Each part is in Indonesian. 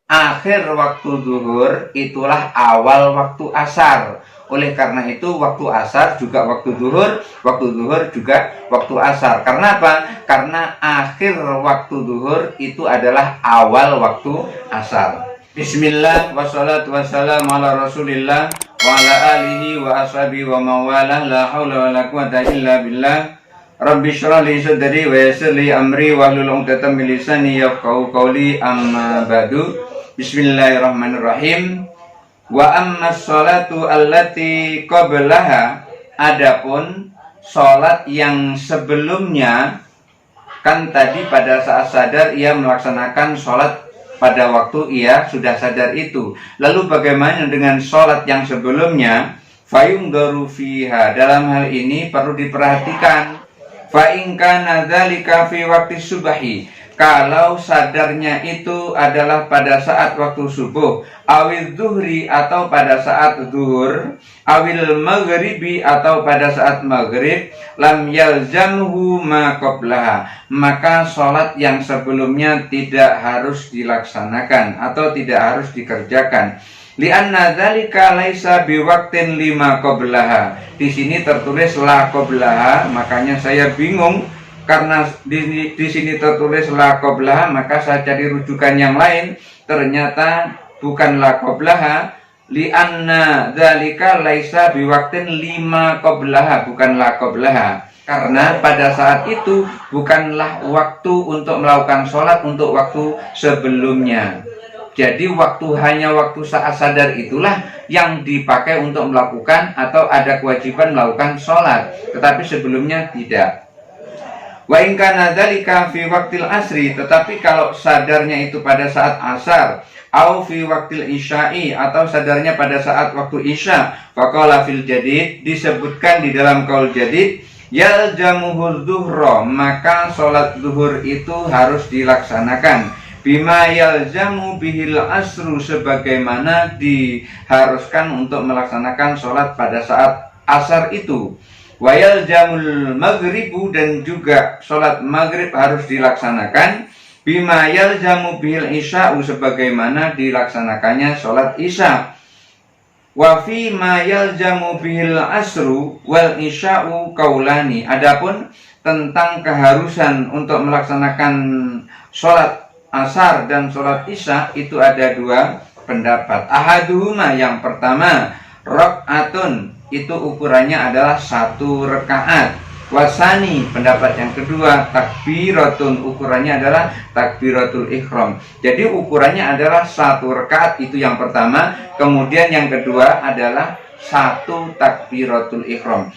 akhir waktu zuhur itulah awal waktu asar. Oleh karena itu waktu asar juga waktu zuhur juga waktu asar. Karena apa? Karena akhir waktu zuhur itu adalah awal waktu asar. Bismillah wassalatu wassalamu ala rasulillah wa ala alihi wa ashabihi wa mawalah, la hawla wa la quwata illa billah. Rabbi shrah li sadri wa yassir li amri wahlul 'uqdatam min lisani yafqahu qawli, amma ba'du. Bismillahirrahmanirrahim. Wa amma sholatu allati qablaha, adapun sholat yang sebelumnya, kan tadi pada saat sadar ia melaksanakan sholat pada waktu ia sudah sadar itu. Lalu bagaimana dengan sholat yang sebelumnya? Fayungdaru fiha, dalam hal ini perlu diperhatikan. Fa in kana dzalika fi waqti subahi, kalau sadarnya itu adalah pada saat waktu subuh, awil zuhri atau pada saat zuhur, awil maghribi atau pada saat maghrib, lam yalzamhu ma qablaha, maka sholat yang sebelumnya tidak harus dilaksanakan atau tidak harus dikerjakan. Lianna dzalika laisa biwaqtin lima qablaha. Di sini tertulis la qablaha, makanya saya bingung. Karena di sini tertulis la qablaha, maka saya cari rujukan yang lain. Ternyata bukan la qablaha, li'anna dzalika laisa biwaqtin lima qablaha, bukan la qablaha. Karena pada saat itu bukanlah waktu untuk melakukan sholat untuk waktu sebelumnya. Jadi hanya waktu saat sadar itulah yang dipakai untuk melakukan atau ada kewajiban melakukan sholat, tetapi sebelumnya tidak. Wa in kana dzalika fi waqtil asri, tetapi kalau sadarnya itu pada saat asar, au fi waqtil isya'i, atau sadarnya pada saat waktu isya, faqala fil jadid, disebutkan di dalam qaul jadid, yaljamuhu dzuhra, maka sholat zuhur itu harus dilaksanakan. Bima yaljamu bihil asru, sebagaimana diharuskan untuk melaksanakan sholat pada saat asar itu. Wayal jamul maghribu, dan juga sholat maghrib harus dilaksanakan. Bima yaljamu bihil isya'u, sebagaimana dilaksanakannya sholat isya. Wa fi ma yaljamu bihil asru wal isya'u kaulani, adapun tentang keharusan untuk melaksanakan sholat asar dan sholat isya itu ada dua pendapat. Ahaduhuma, yang pertama, rakaatun, itu ukurannya adalah 1 rakaat. Wasani, pendapat yang kedua, takbiratun, ukurannya adalah takbiratul ihram. Jadi ukurannya adalah 1 rakaat, itu yang pertama. Kemudian yang kedua adalah 1 takbiratul ihram.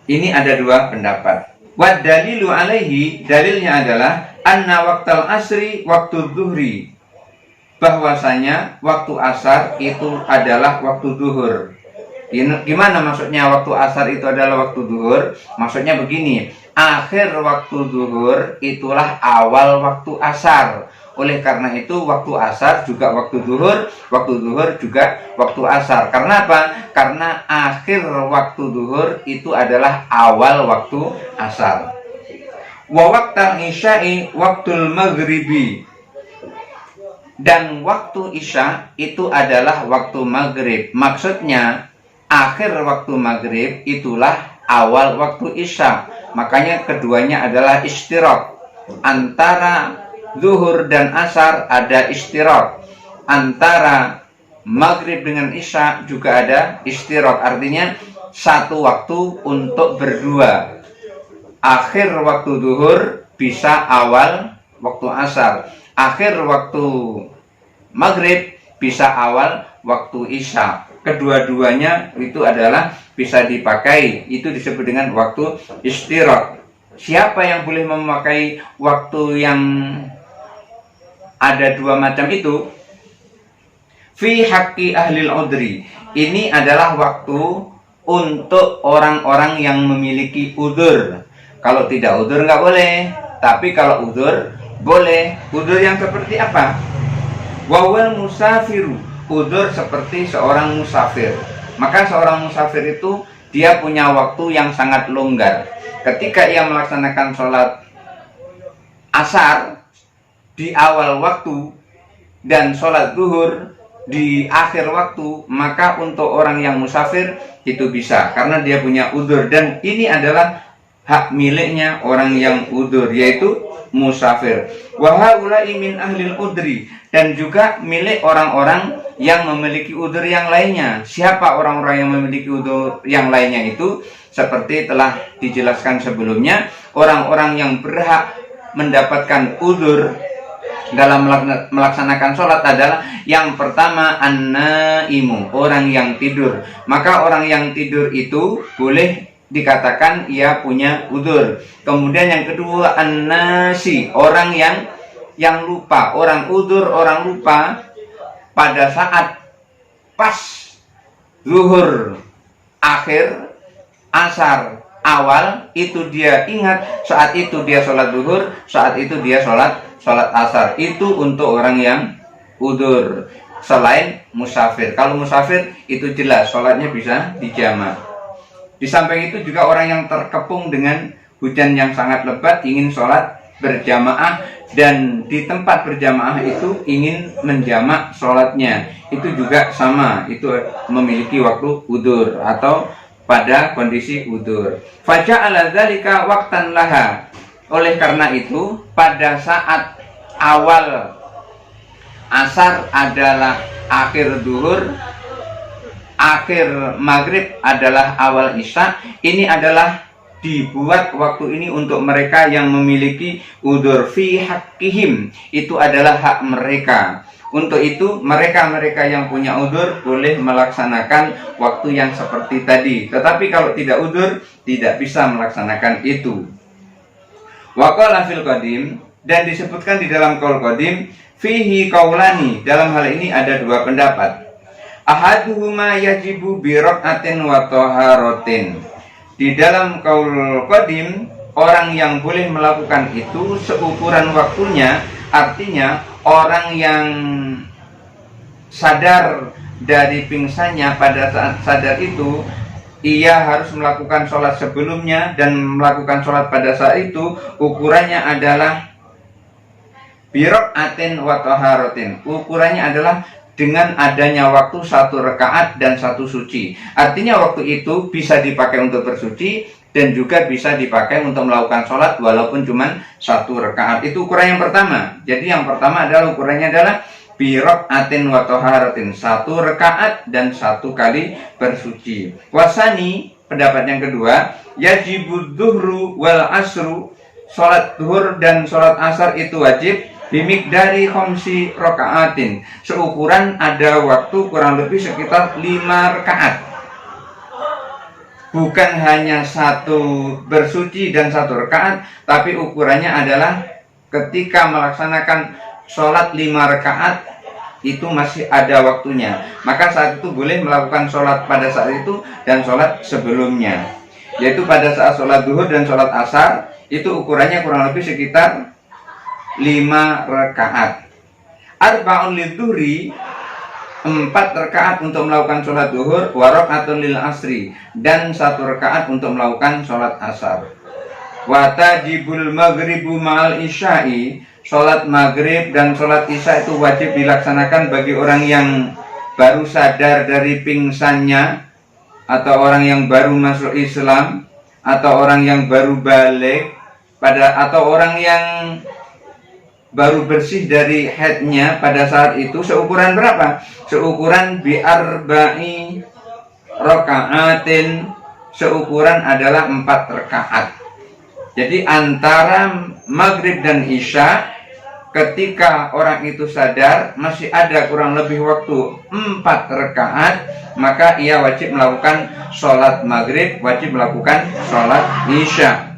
Ini ada dua pendapat. Wad dalilu alaihi, dalilnya adalah anna waqtal asri waktu zuhri, bahwasanya waktu asar itu adalah waktu zuhur. Gimana maksudnya waktu asar itu adalah waktu zuhur? Maksudnya begini, akhir waktu zuhur itulah awal waktu asar. Oleh karena itu waktu asar juga waktu zuhur juga waktu asar. Karena apa? Karena akhir waktu zuhur itu adalah awal waktu asar. Wa waqtal isya'i waqtul maghribi, dan waktu isya itu adalah waktu maghrib. Maksudnya akhir waktu maghrib itulah awal waktu isya. Makanya keduanya adalah istirak. Antara zuhur dan asar ada istirak. Antara maghrib dengan isya juga ada istirak. Artinya satu waktu untuk berdua. Akhir waktu zuhur bisa awal waktu asar. Akhir waktu maghrib bisa awal waktu isya. Kedua-duanya itu adalah bisa dipakai. Itu disebut dengan waktu istirak. Siapa yang boleh memakai waktu yang ada dua macam itu? Fi haqqi ahlil udri, ini adalah waktu untuk orang-orang yang memiliki udzur. Kalau tidak udzur nggak boleh, tapi kalau udzur boleh. Udzur yang seperti apa? Wawal musafiru, udzur seperti seorang musafir. Maka seorang musafir itu dia punya waktu yang sangat longgar. Ketika ia melaksanakan sholat asar di awal waktu, dan sholat zuhur di akhir waktu, maka untuk orang yang musafir itu bisa karena dia punya udzur, dan ini adalah hak miliknya orang yang udzur, yaitu musafir. Wa haula'i min ahlil udri, dan juga milik orang-orang yang memiliki udzur yang lainnya. Siapa orang-orang yang memiliki udzur yang lainnya itu? Seperti telah dijelaskan sebelumnya, orang-orang yang berhak mendapatkan udzur dalam melaksanakan sholat adalah yang pertama an-naimu, orang yang tidur. Maka orang yang tidur itu boleh dikatakan ia punya udzur. Kemudian yang kedua an-nasi, orang yang lupa. Orang udzur, orang lupa pada saat pas zuhur akhir, asar awal, itu dia ingat, saat itu dia sholat zuhur, saat itu dia sholat asar. Itu untuk orang yang udzur selain musafir. Kalau musafir itu jelas sholatnya bisa dijamak. Di samping itu juga orang yang terkepung dengan hujan yang sangat lebat ingin sholat berjamaah, dan di tempat berjamaah itu ingin menjamak sholatnya, itu juga sama, itu memiliki waktu udzur atau pada kondisi udzur. Faja'ala dzalika waqtan laha. Oleh karena itu, pada saat awal asar adalah akhir zuhur, akhir maghrib adalah awal isya, ini adalah dibuat waktu ini untuk mereka yang memiliki udzur fi haqqihim, itu adalah hak mereka. Untuk itu mereka-mereka yang punya udzur boleh melaksanakan waktu yang seperti tadi. Tetapi kalau tidak udzur tidak bisa melaksanakan itu. Wa qala fil qadim, dan disebutkan di dalam qaul qadim, fihi qaulani, dalam hal ini ada dua pendapat. Ahaduhuma yajibu bi rak'atin wa taharatin. Di dalam qaul qadim, orang yang boleh melakukan itu seukuran waktunya, artinya orang yang sadar dari pingsannya, pada saat sadar itu ia harus melakukan sholat sebelumnya dan melakukan sholat pada saat itu, ukurannya adalah birok'atin wa taharatin. Ukurannya adalah dengan adanya waktu 1 rakaat dan 1 suci. Artinya waktu itu bisa dipakai untuk bersuci dan juga bisa dipakai untuk melakukan sholat walaupun cuma 1 rakaat. Itu ukuran yang pertama. Jadi yang pertama adalah ukurannya adalah birok'atin wa taharatin, 1 rakaat dan 1 kali bersuci. Wasani, pendapat yang kedua, yajibud duhru wal asru, sholat duhur dan sholat asar itu wajib bimikdari khomsi rakaatin, seukuran ada waktu kurang lebih sekitar 5 rakaat. Bukan hanya 1 bersuci dan 1 rakaat, tapi ukurannya adalah ketika melaksanakan sholat 5 rakaat itu masih ada waktunya. Maka saat itu boleh melakukan sholat pada saat itu dan sholat sebelumnya, yaitu pada saat sholat duhur dan sholat asar itu ukurannya kurang lebih sekitar 5 rakaat. Arba'un lidzuhri, 4 rakaat untuk melakukan sholat duhur, wa raka'atun lil asri, dan 1 rakaat untuk melakukan sholat asar. Wa tajibul maghribu ma'al isya'i, sholat maghrib dan sholat isya itu wajib dilaksanakan bagi orang yang baru sadar dari pingsannya, atau orang yang baru masuk Islam, atau orang yang baru balik, atau orang yang baru bersih dari haidnya pada saat itu. Seukuran berapa? Seukuran bi'arba'i raka'atin, seukuran adalah 4 rakaat. Jadi antara maghrib dan isya, ketika orang itu sadar masih ada kurang lebih waktu 4 rakaat, maka ia wajib melakukan sholat maghrib, wajib melakukan sholat isya.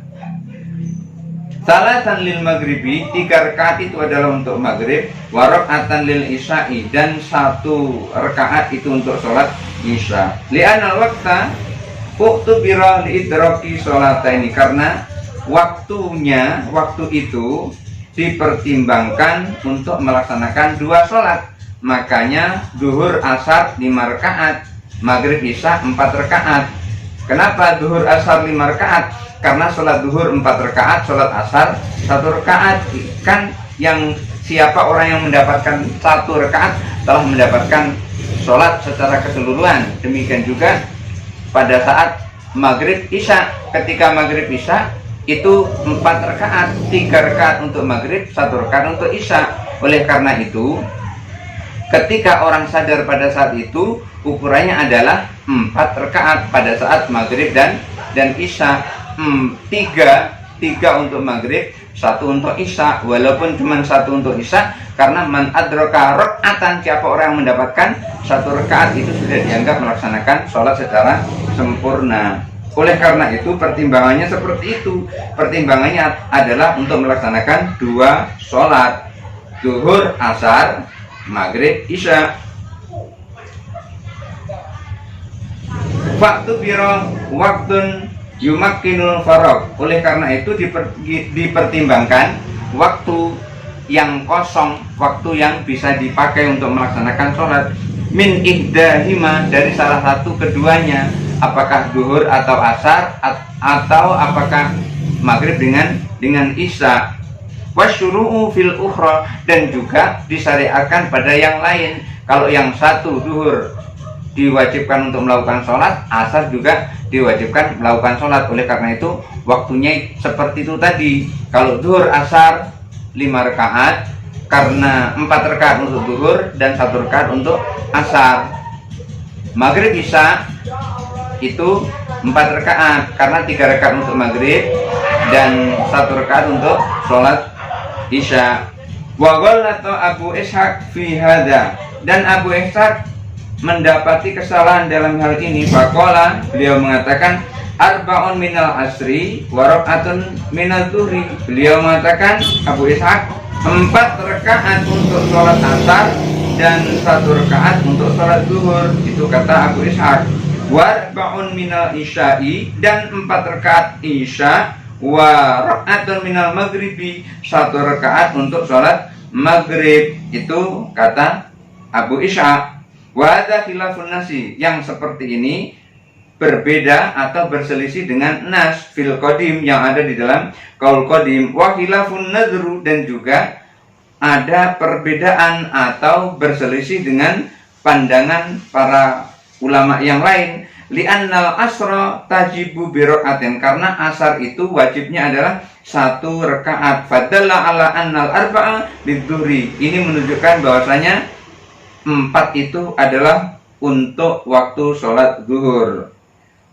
Salatan lil maghribi, 3 rakaat itu adalah untuk maghrib, wa raka'atan lil isya'i, dan 1 rakaat itu untuk sholat isya. Li'anal waqta uktubira li'idraki sholataini, karena waktunya, waktu itu dipertimbangkan untuk melaksanakan 2 sholat. Makanya duhur asar 5 rakaat, maghrib isya 4 rakaat. Kenapa duhur asar 5 rakaat? Karena sholat duhur 4 rakaat, sholat asar 1 rakaat. Kan yang siapa orang yang mendapatkan 1 rakaat telah mendapatkan sholat secara keseluruhan. Demikian juga pada saat maghrib isya, ketika maghrib isya itu 4 rakaat, 3 rakaat untuk maghrib, 1 rakaat untuk isya. Oleh karena itu, ketika orang sadar pada saat itu, ukurannya adalah 4 rakaat pada saat maghrib dan isya. 3 untuk maghrib, 1 untuk isya. Walaupun cuma 1 untuk isya, karena man adraka rakaatan, siapa orang yang mendapatkan 1 rakaat itu sudah dianggap melaksanakan sholat secara sempurna. Oleh karena itu pertimbangannya seperti itu. Pertimbangannya adalah untuk melaksanakan 2 sholat, zuhur, asar, maghrib, isya. Waktu biro waktun yumakkinul farok. Oleh karena itu dipertimbangkan waktu yang kosong, waktu yang bisa dipakai untuk melaksanakan sholat, min ihdahima, dari salah satu keduanya, apakah zuhur atau asar, atau apakah maghrib dengan isya. Wasyuru'u fil ukhra, dan juga disyariatkan pada yang lain. Kalau yang satu zuhur diwajibkan untuk melakukan sholat, asar juga diwajibkan melakukan sholat. Oleh karena itu waktunya seperti itu tadi. Kalau zuhur asar 5 rakaat, karena 4 rakaat untuk zuhur dan 1 rakaat untuk asar. Maghrib isya itu 4 rakaat, karena 3 rakaat untuk maghrib dan 1 rakaat untuk sholat isya. Wa ghallata Abu Ishaq fi hada, dan Abu Ishaq mendapati kesalahan dalam hal ini. Faqala, beliau mengatakan arba'un minal asri wa rak'atun minal zuhri. Beliau mengatakan, Abu Ishaq, 4 rakaat untuk sholat asar dan 1 rakaat untuk sholat zuhur. Itu kata Abu Ishaq. Wa arba'un minal isya'i, dan 4 rakaat isya. Wa rak'atun minal maghribi, 1 rakaat untuk sholat maghrib. Itu kata Abu Ishaq. Wa hadza khilafun nasi, yang seperti ini berbeda atau berselisih dengan nas fil qadim, yang ada di dalam qaul qadim. Wa khilafun nadru, dan juga ada perbedaan atau berselisih dengan pandangan para ulama yang lain. Li'annal asra tajibu bi rak'atin, karena asar itu wajibnya adalah 1 rakaat. Fadalla ala annal arba'a lidzuhri, ini menunjukkan bahwasanya 4 itu adalah untuk waktu sholat zuhur.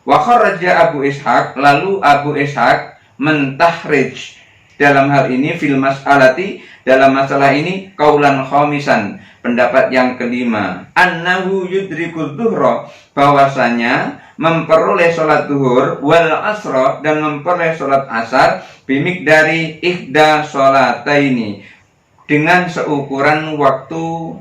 Wa kharaja Abu Ishaq, lalu Abu Ishaq mentahrij dalam hal ini fil mas'alati, dalam masalah ini, qaulan khamisan, pendapat yang kelima, annahu yudrikul zuhra, bahwasanya memperoleh sholat zuhur wal asra, dan memperoleh sholat asar, bimikdari ihda sholataini, dengan seukuran waktu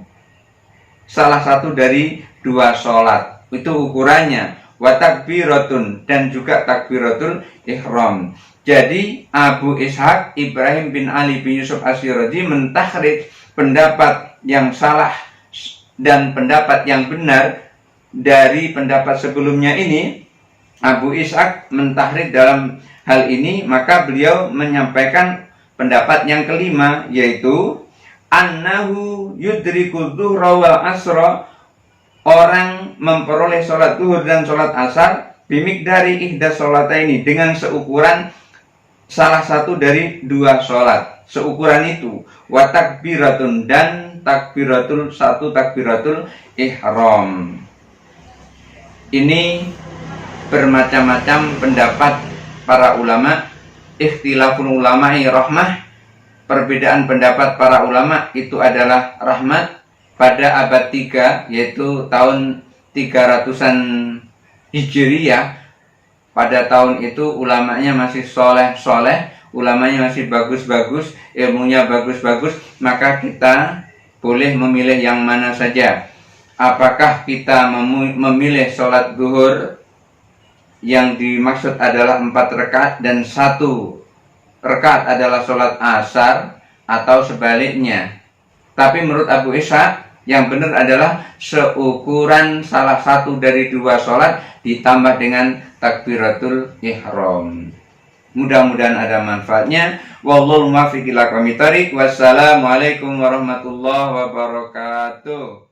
salah satu dari 2 sholat. Itu ukurannya. Wa takbiratun, dan juga takbiratul ihram. Jadi Abu Ishaq Ibrahim bin Ali bin Yusuf Asyirazi mentahrid pendapat yang salah dan pendapat yang benar dari pendapat sebelumnya ini. Abu Ishaq mentahrid dalam hal ini, maka beliau menyampaikan pendapat yang kelima, yaitu annahu yudrikul zuhra wal asra, orang memperoleh sholat zuhur dan sholat asar, bimikdari ihda sholataini, dengan seukuran salah satu dari 2 sholat. Seukuran itu, wa takbiratun, dan takbiratul, 1 takbiratul ihram. Ini bermacam-macam pendapat para ulama. Ikhtilaful ulama'i rahmah, perbedaan pendapat para ulama itu adalah rahmat. Pada abad 3, yaitu tahun 300-an Hijriyah, pada tahun itu ulamanya masih soleh-soleh, ulamanya masih bagus-bagus, ilmunya bagus-bagus, maka kita boleh memilih yang mana saja. Apakah kita memilih sholat zuhur yang dimaksud adalah 4 rakaat dan 1 rakaat adalah sholat asar, atau sebaliknya? Tapi menurut Abu Ishaq, yang benar adalah seukuran salah satu dari 2 sholat ditambah dengan takbiratul ihram. Mudah-mudahan ada manfaatnya. Wallahu muwaffiq ila aqwamit thoriq. Wassalamualaikum warahmatullahi wabarakatuh.